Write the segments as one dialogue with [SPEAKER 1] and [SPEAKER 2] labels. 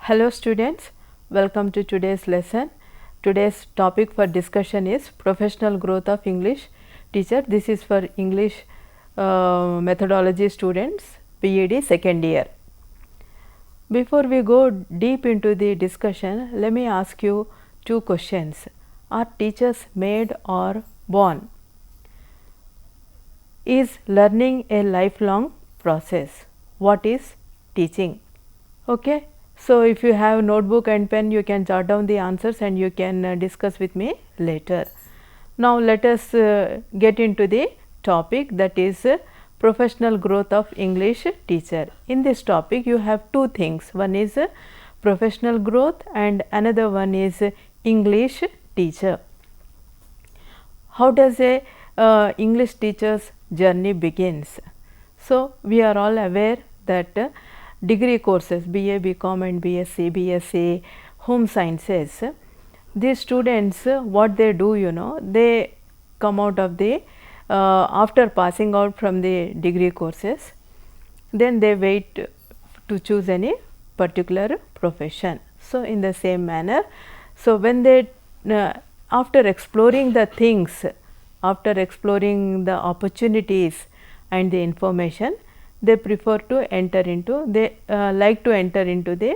[SPEAKER 1] Hello students, welcome to today's lesson. Today's topic for discussion is professional growth of English teacher. This is for English methodology students, B.Ed second year. Before we go deep into the discussion, let me ask you two questions. Are teachers made or born? Is learning a lifelong process? What is teaching? Okay. So, if you have notebook and pen, you can jot down the answers and you can discuss with me later. Now, let us get into the topic, that is professional growth of English teacher. In this topic, you have two things. One is professional growth and another one is English teacher. How does a English teacher's journey begins? So, we are all aware that degree courses, BA, BCom and BSc, BSc, home sciences, these students what they do, they come out of the after passing out from the degree courses, then they wait to choose any particular profession. So, in the same manner, so when they after exploring the things, after exploring the opportunities and the information, they prefer to enter into, they like to enter into the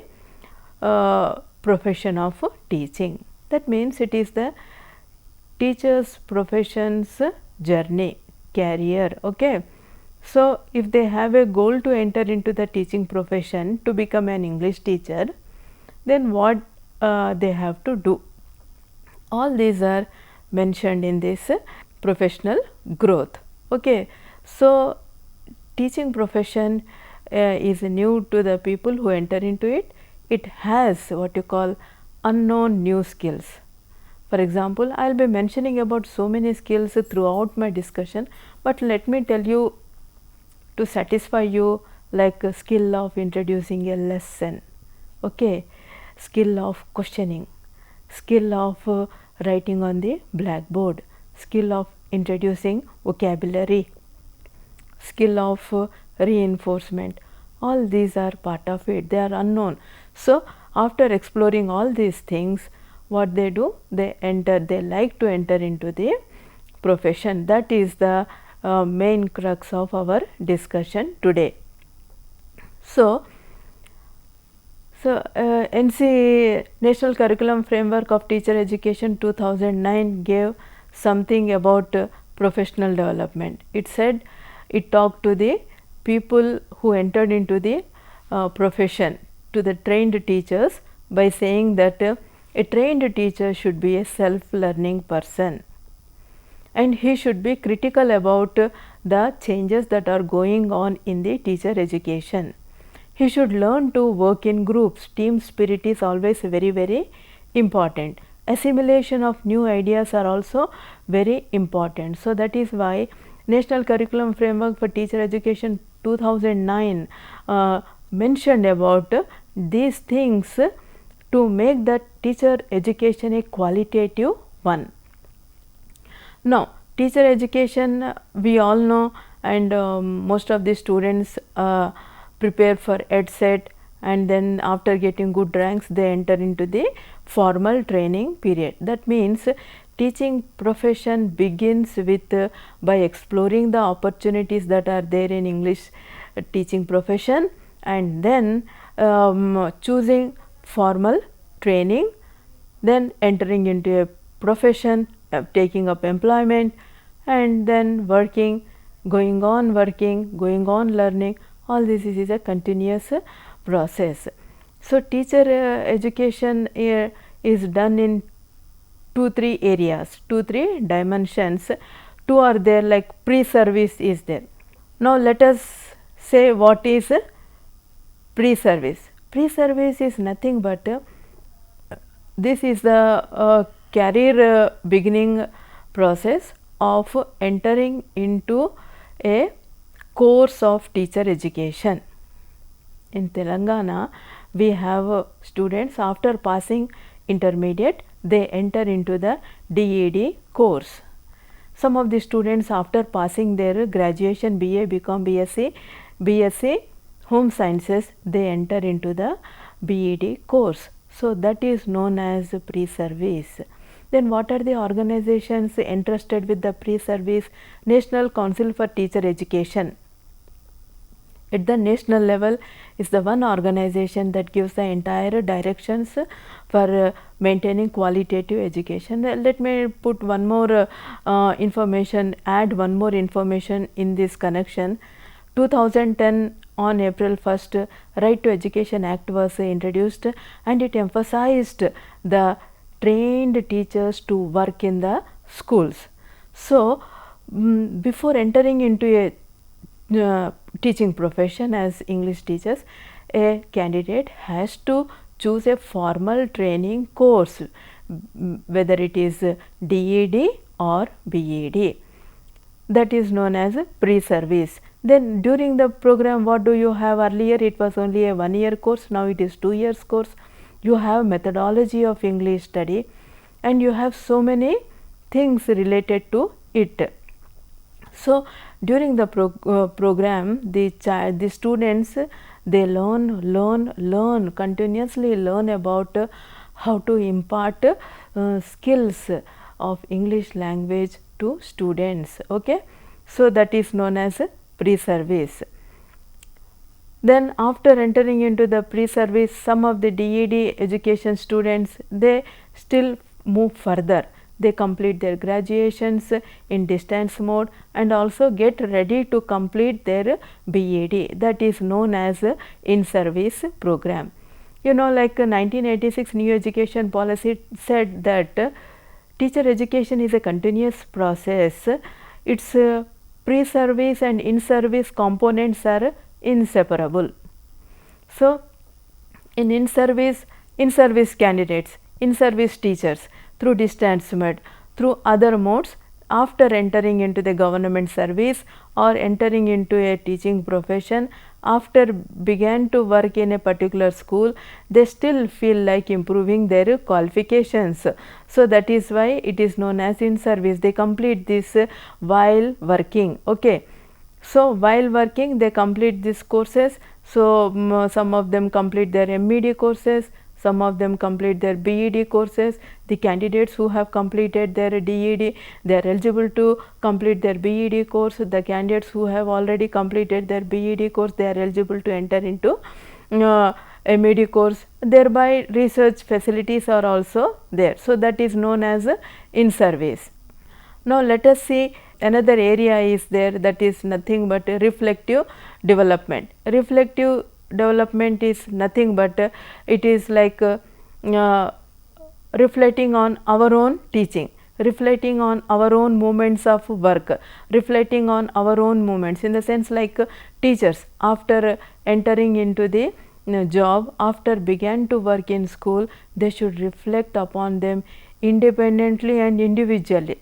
[SPEAKER 1] profession of teaching. That means it is the teacher's profession's journey, career. Okay. So, if they have a goal to enter into the teaching profession to become an English teacher, then what they have to do? All these are mentioned in this professional growth. Okay. So, teaching profession is new to the people who enter into it. It has what you call unknown new skills. For example, I will be mentioning about so many skills throughout my discussion, but let me tell you to satisfy you, like a skill of introducing a lesson, okay, skill of questioning, skill of writing on the blackboard, skill of introducing vocabulary, skill of reinforcement. All these are part of it, they are unknown. So, after exploring all these things, what they do? They like to enter into the profession. That is the main crux of our discussion today. So, NC National Curriculum Framework of Teacher Education 2009 gave something about professional development. It said, it talked to the people who entered into the profession, to the trained teachers, by saying that a trained teacher should be a self-learning person and he should be critical about the changes that are going on in the teacher education. He should learn to work in groups. Team spirit is always very important. Assimilation of new ideas are also very important. So, that is why National Curriculum Framework for Teacher Education 2009 mentioned about these things to make the teacher education a qualitative one. Now, teacher education we all know, and most of the students prepare for EdSet, and then after getting good ranks they enter into the formal training period. That means teaching profession begins with by exploring the opportunities that are there in English teaching profession, and then choosing formal training, then entering into a profession, taking up employment, and then working, going on working, going on learning. All this is a continuous process. So, teacher education is done in 2-3 areas, 2-3 dimensions. Two are there, like pre-service is there. Now, let us say what is pre-service. Pre-service is nothing but this is the career beginning process of entering into a course of teacher education. In Telangana, we have students after passing intermediate, they enter into the D.Ed course. Some of the students after passing their graduation, BA, BCom, BSc, home sciences, they enter into the B.Ed course. So that is known as pre-service. Then what are the organizations entrusted with the pre-service? National Council for Teacher Education. At the national level is the one organization that gives the entire directions for maintaining qualitative education. Let me put one more information, add one more information in this connection. 2010 on April 1st, Right to Education Act was introduced, and it emphasized the trained teachers to work in the schools. So before entering into a teaching profession as English teachers, a candidate has to choose a formal training course, whether it is DED or B.Ed. That is known as pre-service. Then during the program, what do you have? Earlier it was only a 1-year course, now it is 2 years course. You have methodology of English study, and you have so many things related to it. So during the program, the students, they learn continuously learn about how to impart skills of English language to students. Okay, so that is known as pre-service. Then after entering into the pre-service, some of the DED education students, they still move further. They complete their graduations in distance mode and also get ready to complete their B.Ed. That is known as in-service program. You know, like 1986 new education policy said that teacher education is a continuous process. Its pre-service and in-service components are inseparable. So in-service candidates, in-service teachers, through distance mode, through other modes, after entering into the government service or entering into a teaching profession, after began to work in a particular school, they still feel like improving their qualifications. So that is why it is known as in service. They complete this while working. Okay. So while working, they complete these courses. So some of them complete their MED courses, some of them complete their B.Ed courses. The candidates who have completed their DED, they are eligible to complete their B.Ed course. The candidates who have already completed their B.Ed course, they are eligible to enter into MED course. Thereby research facilities are also there. So that is known as in service. Now let us see another area is there, that is nothing but reflective development. Reflective development is nothing but it is like reflecting on our own teaching, reflecting on our own moments of work, reflecting on our own moments, in the sense like teachers after entering into the job, after began to work in school, they should reflect upon them independently and individually.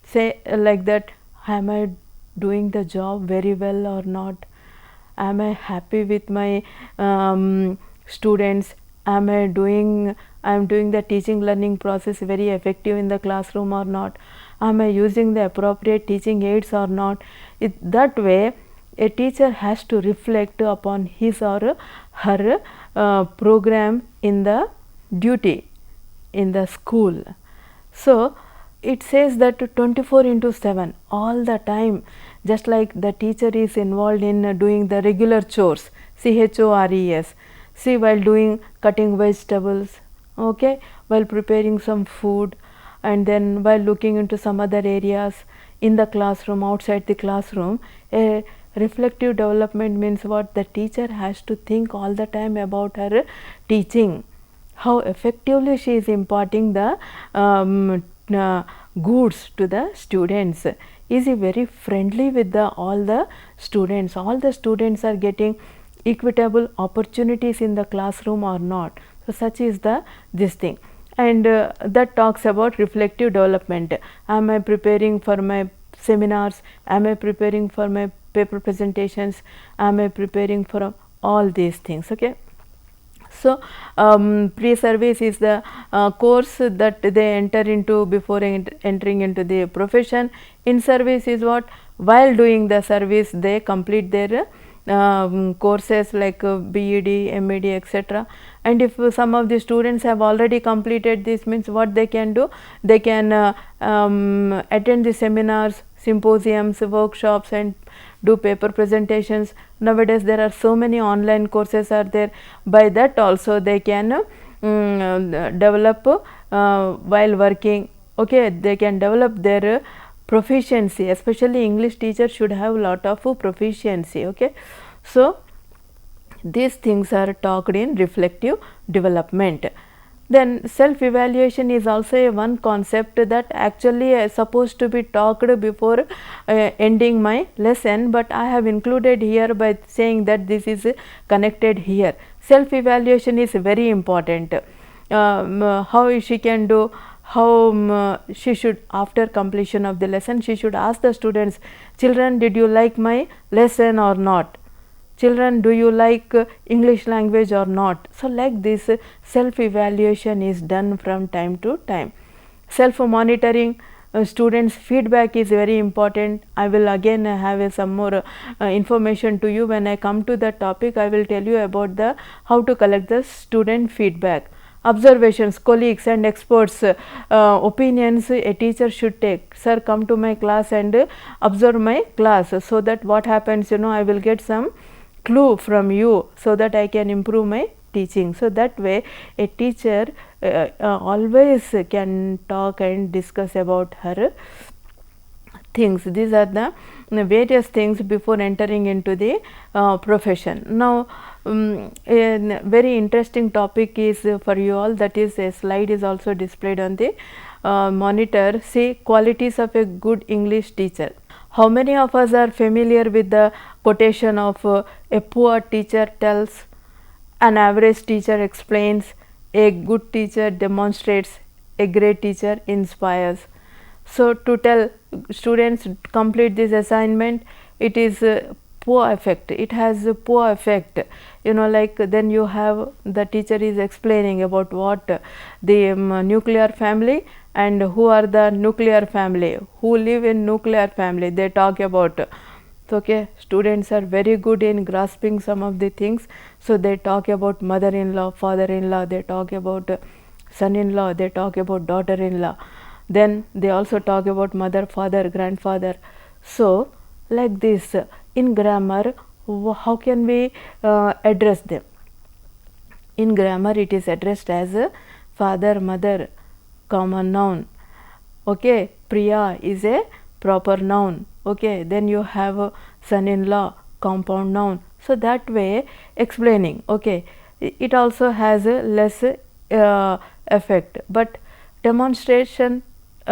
[SPEAKER 1] Say like that, am I doing the job very well or not? Am I happy with my students? Am I doing the teaching learning process very effective in the classroom or not? Am I using the appropriate teaching aids or not? That way a teacher has to reflect upon his or her program in the duty in the school. So it says that 24/7 all the time, just like the teacher is involved in doing the regular chores, CHORES, see, while doing cutting vegetables, okay, while preparing some food, and then while looking into some other areas in the classroom, outside the classroom. A reflective development means what? The teacher has to think all the time about her teaching, how effectively she is imparting the goods to the students. Is he very friendly with all the students? All the students are getting equitable opportunities in the classroom or not? So such is this thing, and that talks about reflective development. Am I preparing for my seminars? Am I preparing for my paper presentations? Am I preparing for all these things? Okay. So pre-service is the course that they enter into before entering into the profession. In service is what? While doing the service, they complete their courses like B.Ed, MED, etc., And if some of the students have already completed this, means what they can do, they can attend the seminars, symposiums, workshops, and do paper presentations. Nowadays there are so many online courses are there. By that also they can develop while working. Okay, they can develop their proficiency, especially English teachers should have lot of proficiency. Okay, so these things are talked in reflective development. Then self evaluation is also a one concept that actually is supposed to be talked before ending my lesson, but I have included here by saying that this is connected here. Self evaluation is very important. How she can do, how she should, after completion of the lesson, she should ask the students, children, did you like my lesson or not? Children, do you like English language or not? So like this self evaluation is done from time to time. Self monitoring, students feedback is very important. I will again have some more information to you when I come to the topic. I will tell you about the how to collect the student feedback. Observations, colleagues and experts opinions a teacher should take. Sir, come to my class and observe my class, so that what happens, I will get some clue from you, so that I can improve my teaching. So that way a teacher always can talk and discuss about her things. These are the various things before entering into the profession. Now a very interesting topic is for you all, that is a slide is also displayed on the monitor. See, qualities of a good English teacher. How many of us are familiar with the quotation of a poor teacher tells, an average teacher explains, a good teacher demonstrates, a great teacher inspires. So to tell students complete this assignment, it is poor effect, it has a poor effect, like then you have the teacher is explaining about what the nuclear family and who are the nuclear family, who live in nuclear family, they talk about. Okay, students are very good in grasping some of the things. So they talk about mother-in-law, father-in-law, they talk about son-in-law, they talk about daughter-in-law, then they also talk about mother, father, grandfather. So like this in grammar, how can we address them? In grammar it is addressed as father, mother, common noun. Okay, Priya is a proper noun. Okay, then you have son-in-law, compound noun. So that way explaining. Okay, it also has a less effect, but demonstration,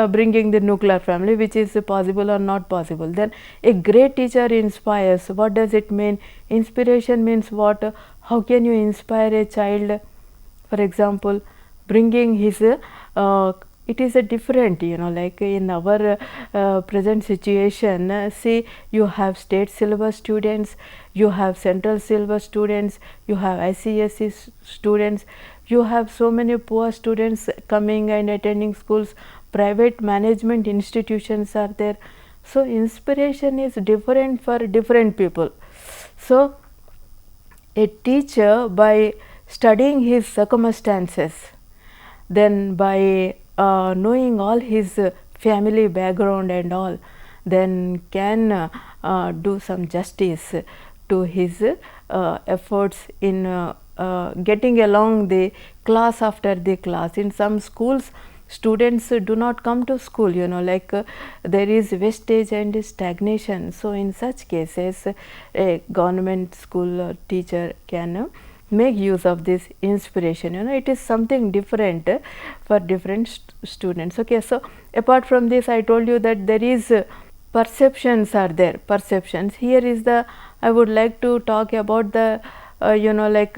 [SPEAKER 1] bringing the nuclear family, which is possible or not possible. Then a great teacher inspires. What does it mean? Inspiration means what? How can you inspire a child? For example, bringing his it is a different, like in our present situation, see, you have state syllabus students, you have central syllabus students, you have ICSE students, you have so many poor students coming and attending schools, private management institutions are there. So inspiration is different for different people. So a teacher, by studying his circumstances, then by knowing all his family background and all, then can do some justice to his efforts in getting along the class after the class. In some schools, students do not come to school, like there is wastage and stagnation. So in such cases, a government school teacher can make use of this inspiration. It is something different for different students. Okay, so apart from this, I told you that there is perceptions are there. Perceptions, here is the, I would like to talk about the like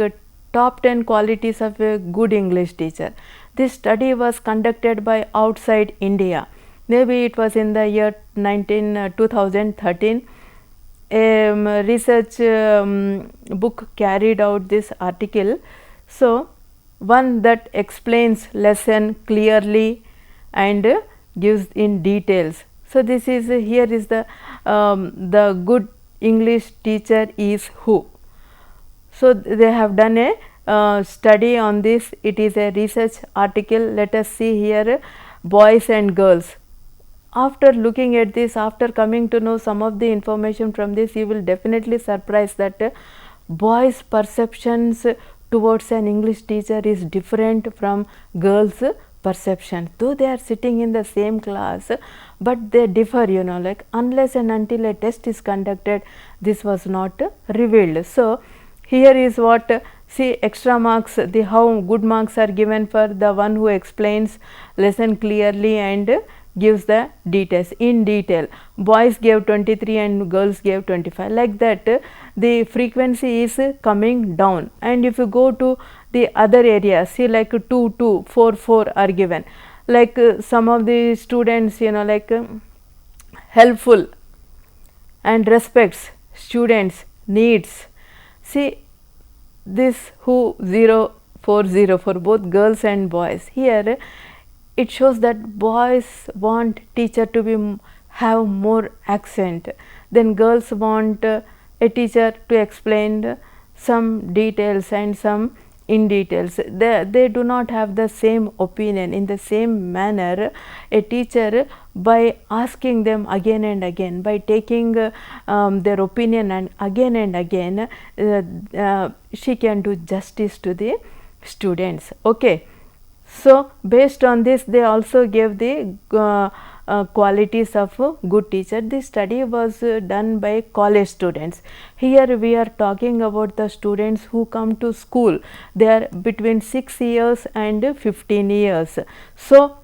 [SPEAKER 1] top 10 qualities of a good English teacher. This study was conducted by outside India. Maybe it was in the year 2013. A research book carried out this article. So one that explains lesson clearly and gives in details. So this is here is the good English teacher is who. So they have done a study on this. It is a research article. Let us see here, boys and girls. After looking at this, after coming to know some of the information from this, you will definitely surprise that boys' perceptions towards an English teacher is different from girls' perception. Though they are sitting in the same class, but they differ, you know, like unless and until a test is conducted, this was not revealed. So here is what, see, extra marks, the how good marks are given for the one who explains lesson clearly and gives the details in detail. Boys gave 23 and girls gave 25, like that the frequency is coming down. And if you go to the other area, see, like 2, 2, 4, 4 are given, like some of the students, you know, like helpful and respects students needs. See, this who 0, 4, 0 for both girls and boys. Here it shows that boys want teacher to be have more accent, then girls want a teacher to explain some details and some in details. They do not have the same opinion. In the same manner, a teacher, by asking them again and again, by taking their opinion and again, she can do justice to the students. Okay. So based on this, they also gave the qualities of a good teacher. This study was done by college students. Here we are talking about the students who come to school. They are between 6 years and 15 years. So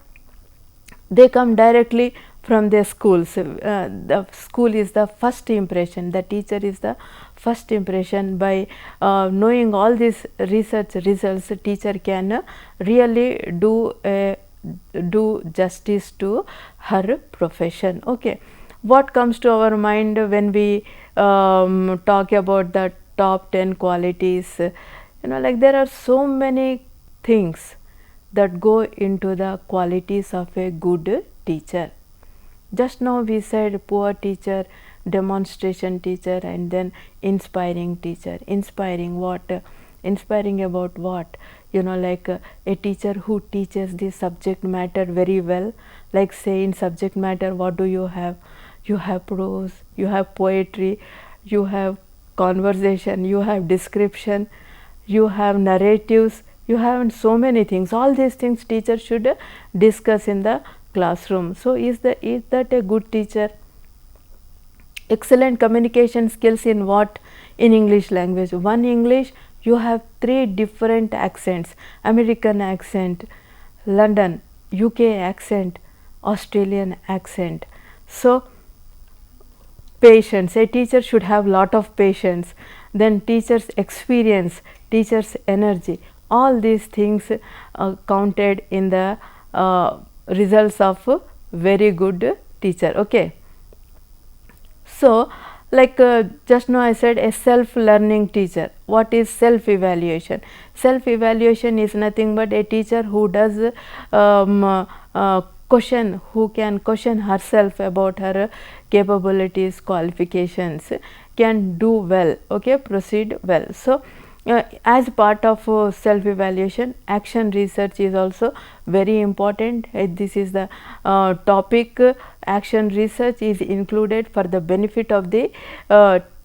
[SPEAKER 1] they come directly from their schools. The school is the first impression, the teacher is the first impression. By knowing all these research results, teacher can really do justice to her profession. Okay, what comes to our mind when we talk about the top 10 qualities? You know, like there are so many things that go into the qualities of a good teacher. Just now we said poor teacher, demonstration teacher, and then inspiring teacher. Inspiring what? Inspiring about what? You know, like a teacher who teaches the subject matter very well. Like say in subject matter, what do you have? You have prose, you have poetry, you have conversation, you have description, you have narratives, you have so many things. All these things teacher should discuss in the classroom. So is that a good teacher? Excellent communication skills in what? In English language. One English, you have 3 different accents: American accent, London, UK accent, Australian accent. So patience, a teacher should have lot of patience. Then teacher's experience, teacher's energy, all these things counted in the results of a very good teacher. Okay. So like just now I said, a self-learning teacher. What is self-evaluation? Self-evaluation is nothing but a teacher who does question, who can question herself about her capabilities, qualifications, can do well, okay, proceed well. So as part of self-evaluation, action research is also very important. This is the topic. Action research is included for the benefit of the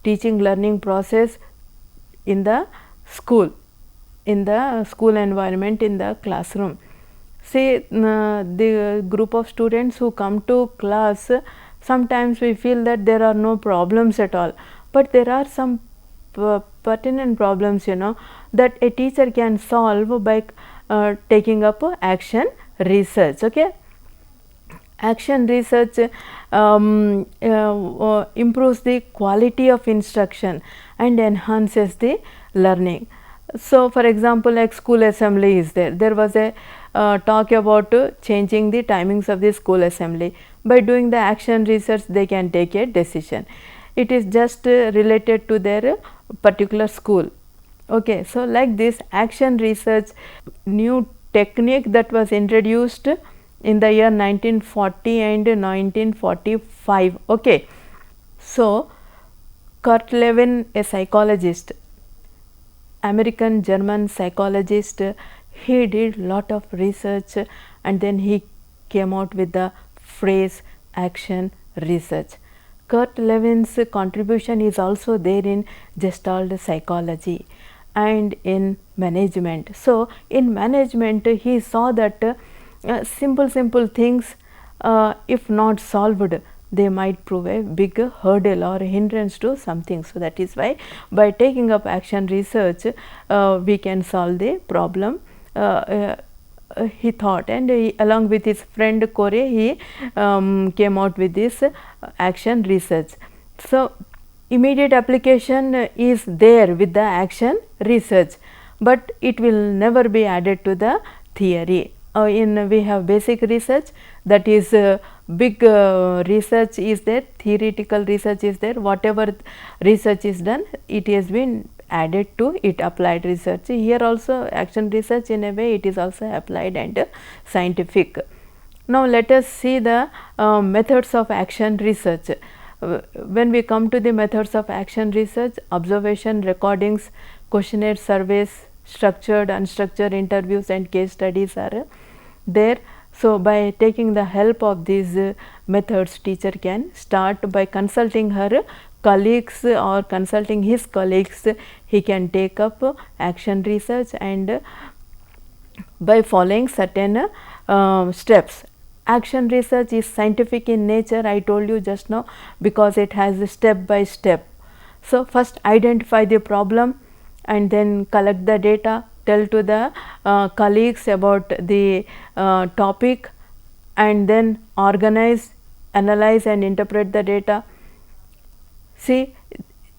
[SPEAKER 1] teaching learning process in the school environment, in the classroom. Say the group of students who come to class, sometimes we feel that there are no problems at all, but there are some pertinent problems, you know, that a teacher can solve by taking up action research. Okay, action research improves the quality of instruction and enhances the learning. So for example, like school assembly is there. There was a talk about changing the timings of the school assembly. By doing the action research, they can take a decision. It is just related to their particular school. Okay, so like this action research, new technique that was introduced in the year 1940 and 1945. Okay, so Kurt Lewin, a psychologist, American German psychologist. He did lot of research and then he came out with the phrase action research. Kurt Levin's contribution is also there in Gestalt psychology and in management. So, in management he saw that simple things, if not solved, they might prove a big hurdle or hindrance to something. So, that is why by taking up action research we can solve the problem. He thought, and along with his friend Corey, he came out with this action research. So, immediate application is there with the action research, but it will never be added to the theory. We have basic research, that is big research is there, theoretical research is there, whatever research is done, it has been added to it, applied research. Here also action research, in a way it is also applied and scientific. Now, let us see the methods of action research. When we come to the methods of action research, observation, recordings, questionnaire surveys, structured, unstructured interviews and case studies are there. So, by taking the help of these methods, teacher can start by consulting her colleagues or consulting his colleagues. He can take up action research and by following certain steps. Action research is scientific in nature, I told you just now, because it has a step by step. So, first identify the problem and then collect the data, tell to the colleagues about the topic, and then organize, analyze and interpret the data. See,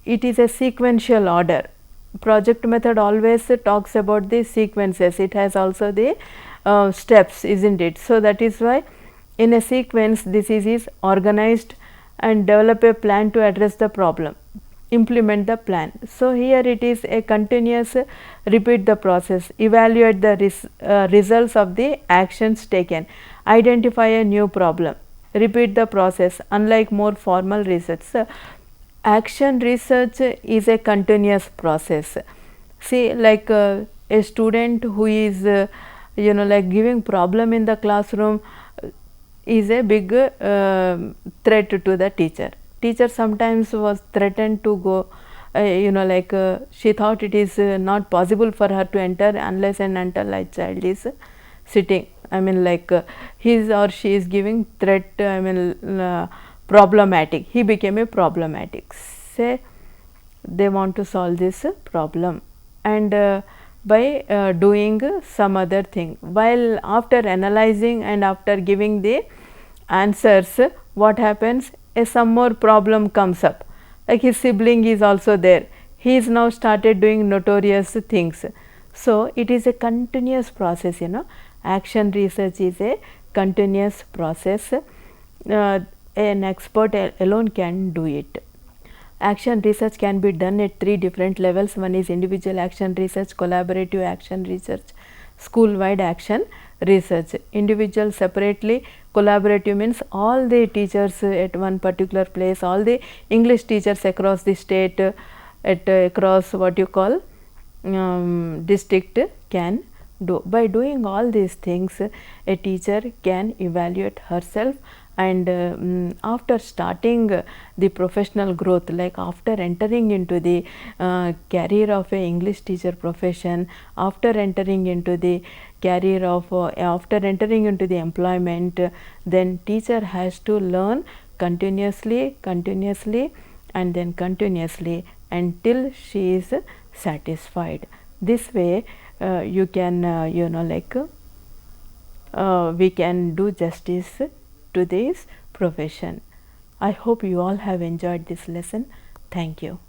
[SPEAKER 1] it is a sequential order. Project method always talks about the sequences, it has also the steps, isn't it? So, that is why in a sequence this is organized and develop a plan to address the problem, implement the plan. So, here it is a continuous repeat the process, evaluate the results of the actions taken, identify a new problem, repeat the process, unlike more formal research. So, action research is a continuous process. See, like a student who is like giving problem in the classroom is a big threat to the teacher. Teacher sometimes was threatened to go, she thought it is not possible for her to enter unless and until a child is sitting. I mean, like his or she is giving threat, problematic. He became a problematic. Say they want to solve this problem, and by doing some other thing. While after analyzing and after giving the answers, what happens? Some more problem comes up. Like his sibling is also there. He is now started doing notorious things. So, it is a continuous process, Action research is a continuous process. An expert alone can do it. Action research can be done at 3 different levels. One is individual action research, collaborative action research, school-wide action research. Individual separately, collaborative means all the teachers at one particular place, all the English teachers across the state, across what you call district can do. By doing all these things, a teacher can evaluate herself, and after starting the professional growth, like after entering into the career of a English teacher profession, after entering into the career of after entering into the employment, then teacher has to learn continuously and then continuously until she is satisfied. This way you can we can do justice to this profession. I hope you all have enjoyed this lesson. Thank you.